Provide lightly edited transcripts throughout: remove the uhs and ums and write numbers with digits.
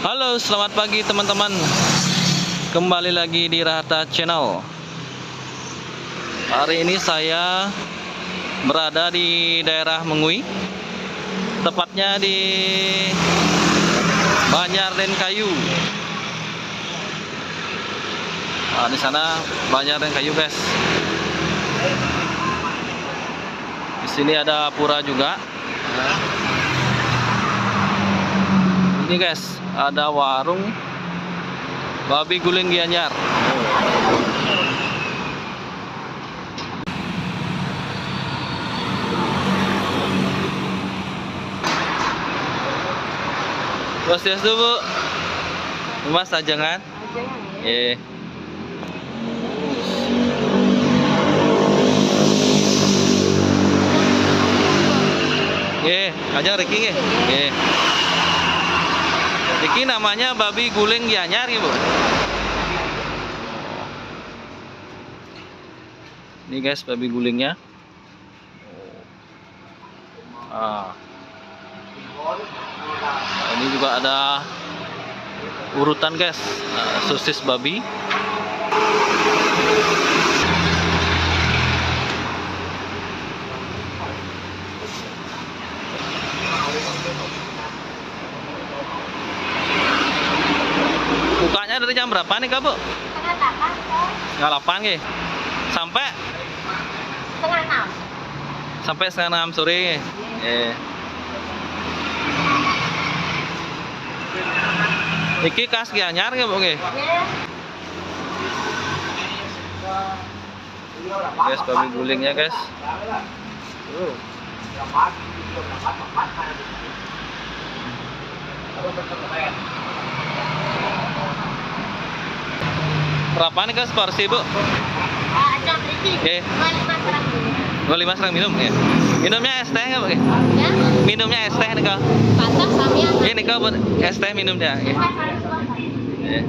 Halo, selamat pagi teman-teman. Kembali lagi di Rahata Channel. Hari ini saya berada di daerah Mengui, tepatnya di Banjardenkayu. Nah, di sana Banjardenkayu, guys. Di sini ada pura juga. Ini guys, ada warung babi guling Gianyar. Swastiastu, Bu. Mas ajangan. Iya. Nggih, ajang Riki nggih. Nggih. Iki namanya babi guling Gianyar, Bu. Ini guys, babi gulingnya. Nah, ini juga ada urutan guys, sosis babi. Bukanya dari jam berapa nih, Kak, Bu? Setengah 8 nggih. Sampai setengah 6. Sampai setengah 6 sore. Nggih. Iki khas Gianyar nggih, Bu nggih? Guys, babi gulingnya, guys. Berapa nih, Guys, porsi, Bu? Ajang Riki. Oke. 25 serang dulu. 25 serang minum ya. Minumnya es teh nggak, Bu? Ya. Minumnya es teh nih, Kak. Patah samia. Ini, Kak, buat es teh minumnya. Ya. Ya.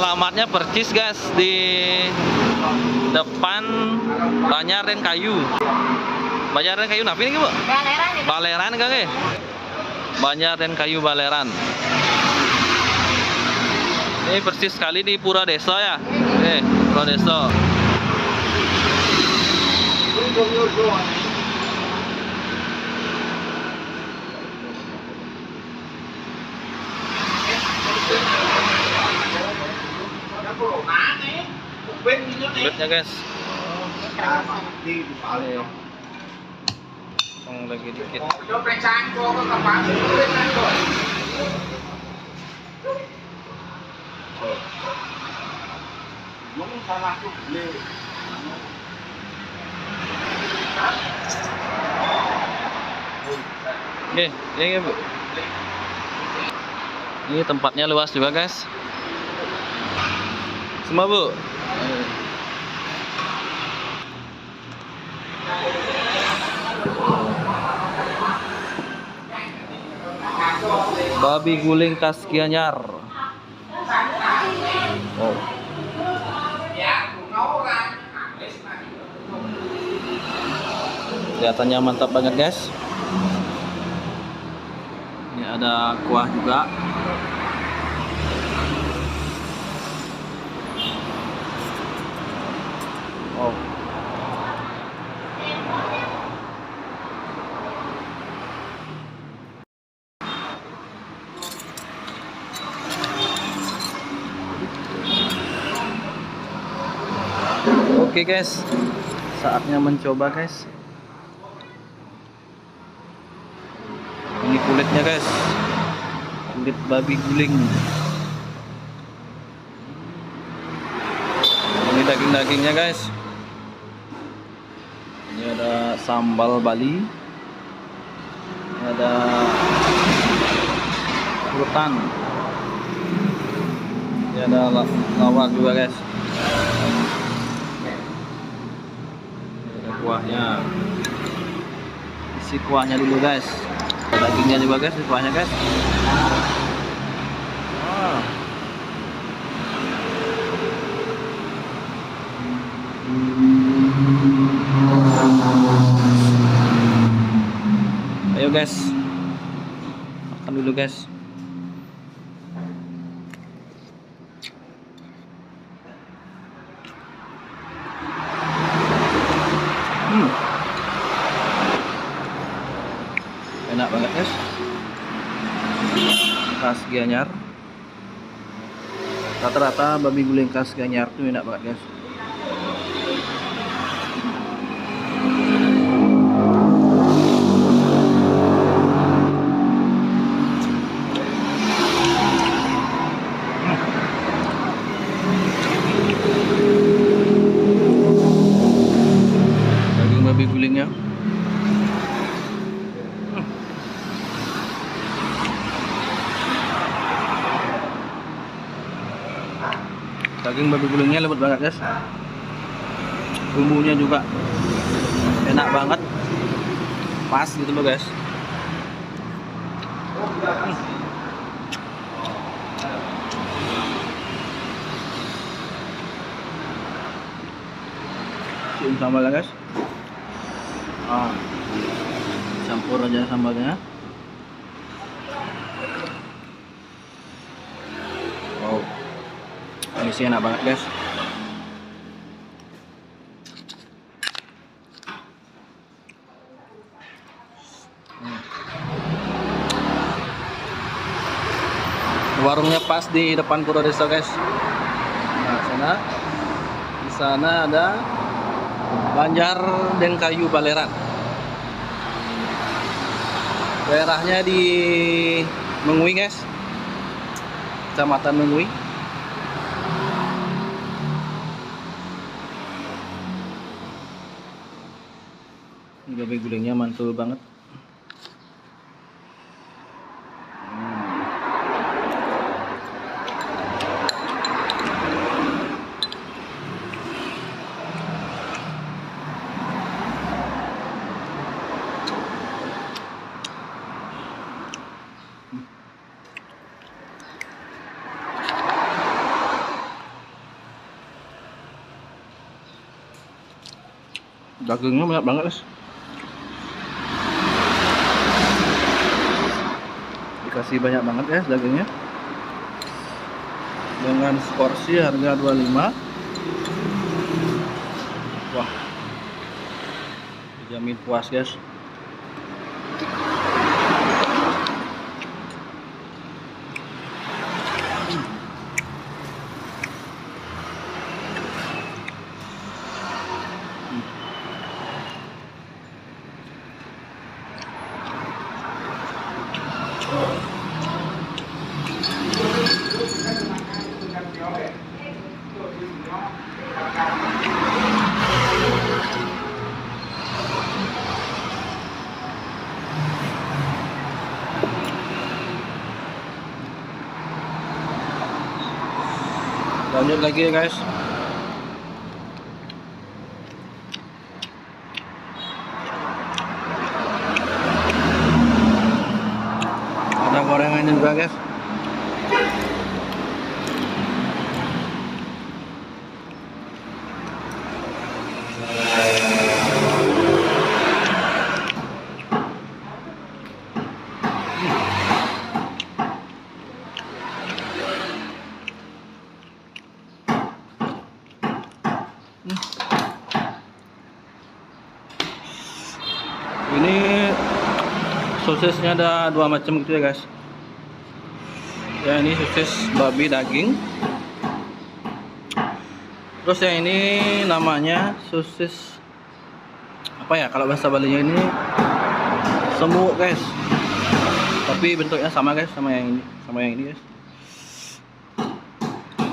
Alamatnya percis, guys, di depan Banjardenkayu. Banjardenkayu napi nih, Bu? Baleran nih. Baleran kan, nggih? Banjardenkayu Baleran. Ini persis sekali di Pura Desa ya. Pura Desa. Kulitnya, guys. Potong lagi dikit. Oke, ya, Bu. Ini tempatnya luas juga, guys. Semua, Bu. Babi guling khas Gianyar. Oh. Kelihatannya mantap banget, guys. Ini ada kuah juga. Oh. Oke, guys, saatnya mencoba, guys. Ini kulitnya, guys, kulit babi guling. Ini daging-dagingnya, guys. Ini ada sambal Bali. Ini ada urutan. Ini ada lawar juga, guys. Kuahnya, isi kuahnya dulu, guys. Dagingnya juga, guys, isi kuahnya, guys. Wow. guys. Makan dulu guys. Enak banget guys. Khas Gianyar. Rata-rata babi guling khas Gianyar tuh enak banget guys. Daging babi gulingnya. Daging babi gulingnya lembut banget guys. Bumbunya juga enak banget, pas gitu loh guys. Cium sambalnya guys. Campur aja sambalnya. Wow, ini sih enak banget guys. Warungnya pas di depan Purworejo guys. Nah, di sana ada Banjar dan Kayu Baleran. Daerahnya di Mengui guys, Kecamatan Mengui. Ini babi gulingnya mantul banget. Dagingnya banyak banget guys. Dikasih banyak banget guys dagingnya. Dengan seporsi harga 25. Wah, dijamin puas guys. Lanjut lagi ya guys. Ada gorengannya juga guys. Ini sosisnya ada dua macam gitu ya guys. Ya, ini sosis babi daging. Terus yang ini namanya sosis apa ya, kalau bahasa Balinya ini semuk guys. Tapi bentuknya sama guys, sama yang ini guys.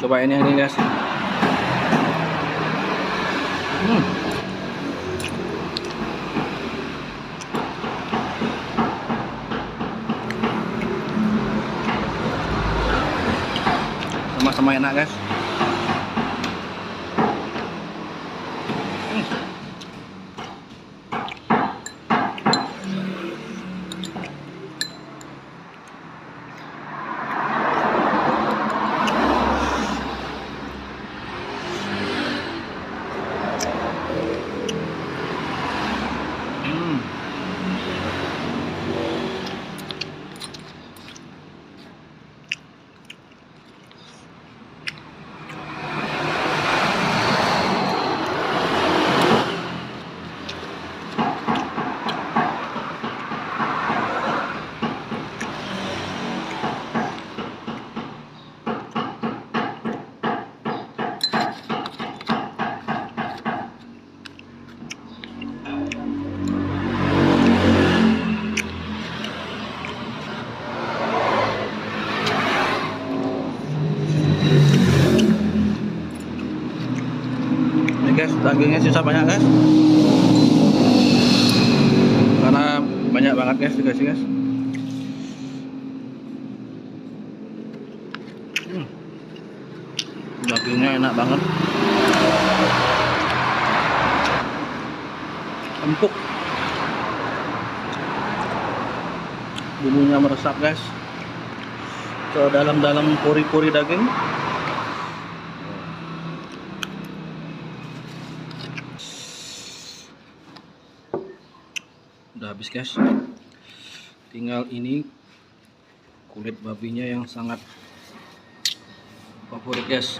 Cobain yang ini guys. Sama-sama enak guys. Dagingnya sisa banyak guys. Karena banyak banget guys dikasih guys. Dagingnya enak banget. Empuk. Bumbunya meresap guys ke dalam-dalam pori-pori daging. Udah habis guys, tinggal ini kulit babinya yang sangat favorit guys.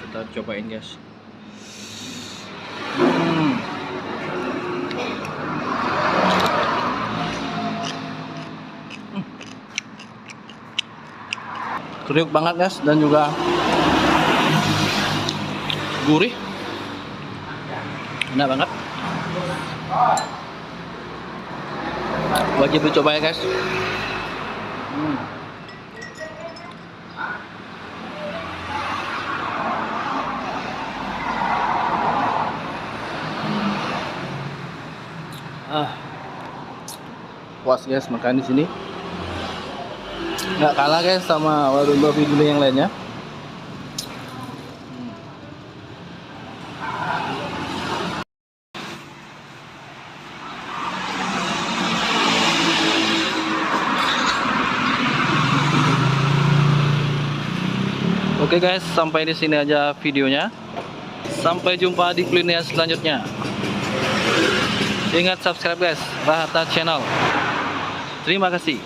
Kita cobain guys. Kriuk banget guys, dan juga gurih, enak banget. Wajib dicoba ya guys. Puas guys makan di sini. Nggak kalah guys sama warung babi guling yang lainnya. Oke guys, sampai di sini aja videonya. Sampai jumpa di kuliner selanjutnya. Ingat subscribe guys, Rahata Channel. Terima kasih.